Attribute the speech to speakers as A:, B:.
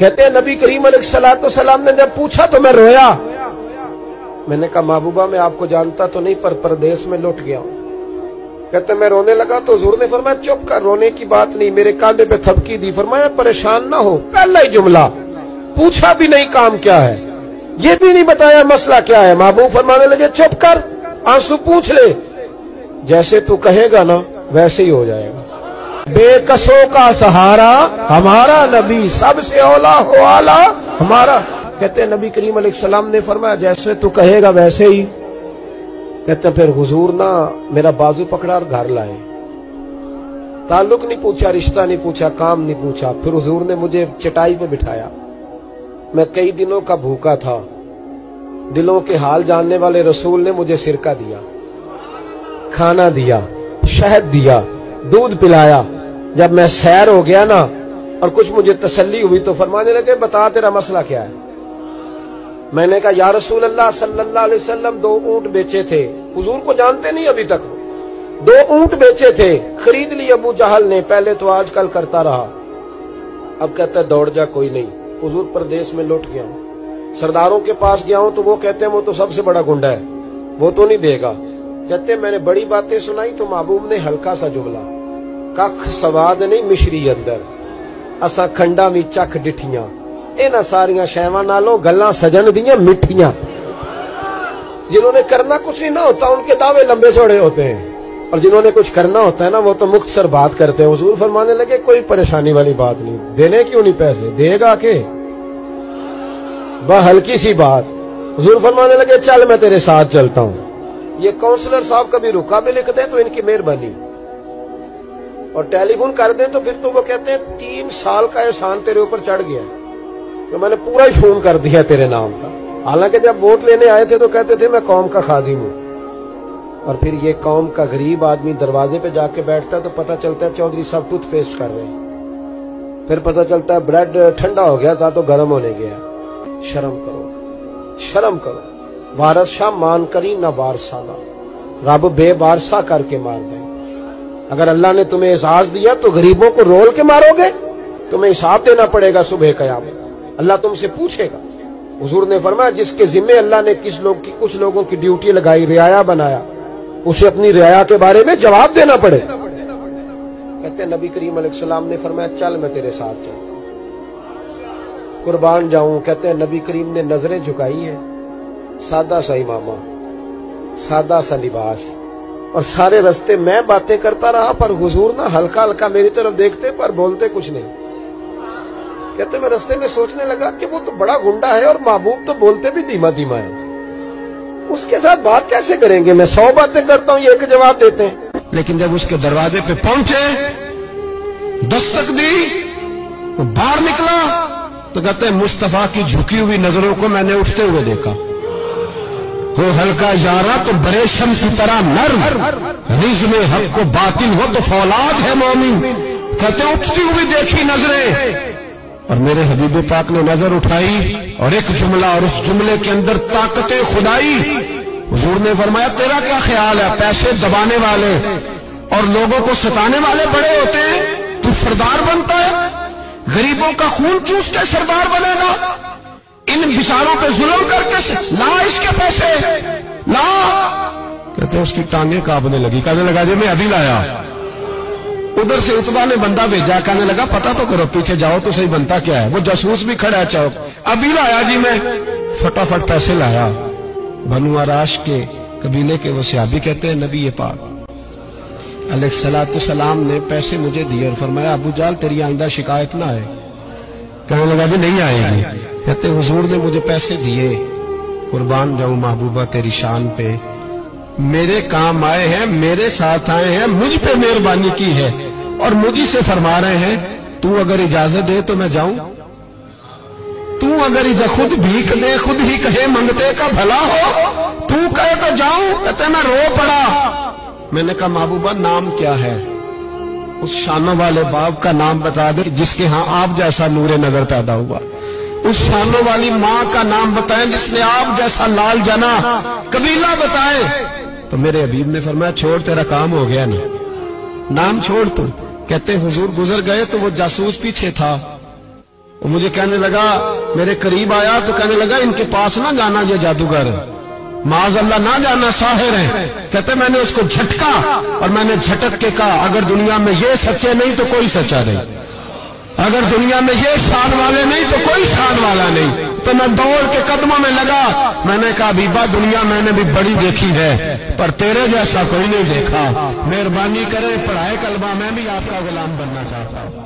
A: کہتے ہیں نبی کریم علیہ السلام نے جب پوچھا تو میں رویا. میں نے کہا محبوبہ میں آپ کو جانتا تو نہیں پر پردیس میں لٹ گیا ہوں. کہتے میں رونے لگا تو حضور نے فرمایا چپ کر، رونے کی بات نہیں. میرے کاندھے پہ تھپکی دی، فرمایا پریشان نہ ہو. پہلا ہی جملہ، پوچھا بھی نہیں کام کیا ہے، یہ بھی نہیں بتایا مسئلہ کیا ہے. محبوب فرمانے لگے چپ کر، آنسو پوچھ لے، جیسے تو کہے گا نا ویسے ہی ہو جائے گا. بے کسوں کا سہارا ہمارا نبی، سب سے اولا ہو آلہ ہمارا. کہتے ہیں نبی کریم علیہ السلام نے فرمایا جیسے تو کہے گا ویسے ہی. کہتے ہیں پھر حضور نا میرا بازو پکڑا اور گھر لائے. تعلق نہیں پوچھا، رشتہ نہیں پوچھا، کام نہیں پوچھا. پھر حضور نے مجھے چٹائی پہ بٹھایا. میں کئی دنوں کا بھوکا تھا. دلوں کے حال جاننے والے رسول نے مجھے سرکہ دیا، کھانا دیا، شہد دیا، دودھ پلایا. جب میں سیر ہو گیا نا اور کچھ مجھے تسلی ہوئی تو فرمانے لگے بتا تیرا مسئلہ کیا ہے. میں نے کہا یا رسول اللہ صلی اللہ علیہ وسلم 2 اونٹ بیچے تھے. حضور کو جانتے نہیں ابھی تک. 2 اونٹ بیچے تھے، خرید لی ابو جہل نے. پہلے تو آج کل کرتا رہا، اب کہتا ہے دوڑ جا کوئی نہیں. حضور پردیس میں لوٹ گیا ہوں، سرداروں کے پاس گیا ہوں تو وہ کہتے ہیں وہ تو سب سے بڑا گنڈا ہے، وہ تو نہیں دے گا. کہتے ہیں میں نے بڑی باتیں سنائی تو محبوب نے ہلکا سا جملہ، کخ سواد نہیں مشری اندر، اسا کھنڈا می چکھ ڈٹھیاں، اینا ساریاں شیواں نالوں گلاں سجن دیاں مٹھیاں. جنہوں نے کرنا کچھ نہیں نہ ہوتا ان کے دعوے لمبے چوڑے ہوتے ہیں، اور جنہوں نے کچھ کرنا ہوتا ہے نا وہ تو مختصر بات کرتے ہیں. حضور فرمانے لگے کوئی پریشانی والی بات نہیں، دینے کیوں نہیں پیسے، دے گا کہ بس ہلکی سی بات. حضور فرمانے لگے چل میں تیرے ساتھ چلتا ہوں. یہ کونسلر صاحب کبھی رکا بھی لکھ دیں تو ان کی مہربانی، اور ٹیلی فون کر دیں تو پھر تو وہ کہتے ہیں 3 سال کا احسان تیرے اوپر چڑھ گیا تو میں نے پورا ہی فون کر دیا تیرے نام کا. حالانکہ جب ووٹ لینے آئے تھے تو کہتے تھے میں قوم کا خادم ہوں، اور پھر یہ قوم کا غریب آدمی دروازے پہ جا کے بیٹھتا ہے تو پتہ چلتا ہے چودھری صاحب ٹوتھ پیسٹ کر رہے ہیں. پھر پتہ چلتا ہے بریڈ ٹھنڈا ہو گیا تھا تو گرم ہونے گیا. شرم کرو، شرم کرو. وارث شاہ مان کری نہ وارثانہ، رب بے وارثہ کر کے مار دیں. اگر اللہ نے تمہیں اعزاز دیا تو غریبوں کو رول کے مارو گے؟ تمہیں حساب دینا پڑے گا صبح قیامت، اللہ تم سے پوچھے گا. حضور نے فرمایا جس کے ذمہ اللہ نے کچھ لوگوں کی ڈیوٹی لگائی، رعایا بنایا، اسے اپنی رعایا کے بارے میں جواب دینا پڑے. کہتے ہیں نبی کریم علیہ السلام نے فرمایا چل میں تیرے ساتھ چلتا ہوں، قربان جاؤں. کہتے ہیں نبی کریم نے نظریں جھکائی ہیں، سادہ سا امامہ، سادہ سا لباس، اور سارے رستے میں باتیں کرتا رہا پر حضور نہ ہلکا ہلکا میری طرف دیکھتے پر بولتے کچھ نہیں. کہتے میں رستے میں سوچنے لگا کہ وہ تو بڑا گنڈا ہے اور محبوب تو بولتے بھی دھیما دھیما ہے، اس کے ساتھ بات کیسے کریں گے؟ میں 100 باتیں کرتا ہوں، یہ ایک جواب دیتے ہیں. لیکن جب اس کے دروازے پہ پہنچے، دستک دی، وہ باہر نکلا تو کہتے ہیں مصطفیٰ کی جھکی ہوئی نظروں کو میں نے اٹھتے ہوئے دیکھا. ہو ہلکا یارا تو بریشم کی طرح نرم، رزم حق کو باطل ہو تو فولاد ہے مومن. کہتے اٹھتی ہوئی دیکھی نظریں، اور میرے حبیب پاک نے نظر اٹھائی اور ایک جملہ، اور اس جملے کے اندر طاقت خدائی. حضور نے فرمایا تیرا کیا خیال ہے؟ پیسے دبانے والے اور لوگوں کو ستانے والے بڑے ہوتے ہیں، تو سردار بنتا ہے؟ غریبوں کا خون چوس کے سردار بنے گا؟ ان بیچاروں پہ ظلم کر کے لا اس کے پیسے لا. کہتے ہیں اس کی ٹانگیں کانپنے لگی، کہنے لگا جی میں ابھی لایا. ادھر سے عتبہ نے بندہ بھیجا، کہنے لگا پتہ تو کرو، پیچھے جاؤ تو صحیح بنتا کیا ہے. وہ جاسوس بھی کھڑا ہے چوک، ابھی لایا جی میں. فٹافٹ پیسے لایا. بنو عراش کے قبیلے کے وہ صحابی کہتے ہیں نبی پاک علیہ السلام نے پیسے مجھے دیے اور فرمایا ابو جال تیری آئندہ شکایت نہ آئے. کہنے لگا جی نہیں آئے گی. کہتے حضور نے مجھے پیسے دیے، قربان جاؤں محبوبہ تیری شان پہ، میرے کام آئے ہیں، میرے ساتھ آئے ہیں، مجھ پہ مہربانی کی ہے، اور مجھے سے فرما رہے ہیں تو اگر اجازت دے تو میں جاؤں. تو اگر خود بھیک دے، خود ہی کہے منگتے کا بھلا ہو، تو کہے تو جاؤں. کہتے میں رو پڑا. میں نے کہا محبوبہ نام کیا ہے؟ اس شانوں والے باپ کا نام بتا دے جس کے ہاں آپ جیسا نور نظر پیدا ہوا. اس شانوں والی ماں کا نام بتائیں جس نے آپ جیسا لال جنا. قبیلہ بتائیں. تو میرے حبیب نے فرمایا چھوڑ تیرا کام ہو گیا نہیں، نام چھوڑ تو. کہتے حضور گزر گئے تو وہ جاسوس پیچھے تھا، وہ مجھے کہنے لگا، میرے قریب آیا تو کہنے لگا ان کے پاس نہ جانا، یہ جادوگر معاذ اللہ نہ جانا، ساحر ہیں۔ کہتے میں نے اس کو جھٹکا اور میں نے جھٹک کے کہا اگر دنیا میں یہ سچے نہیں تو کوئی سچا نہیں، اگر دنیا میں یہ شان والے نہیں تو کوئی شان والا نہیں۔ تو میں دوڑ کے قدموں میں لگا، میں نے کہا بیبا دنیا میں نے بھی بڑی دیکھی ہے پر تیرے جیسا کوئی نہیں دیکھا، مہربانی کرے پڑھائے کلمہ، میں بھی آپ کا غلام بننا چاہتا ہوں۔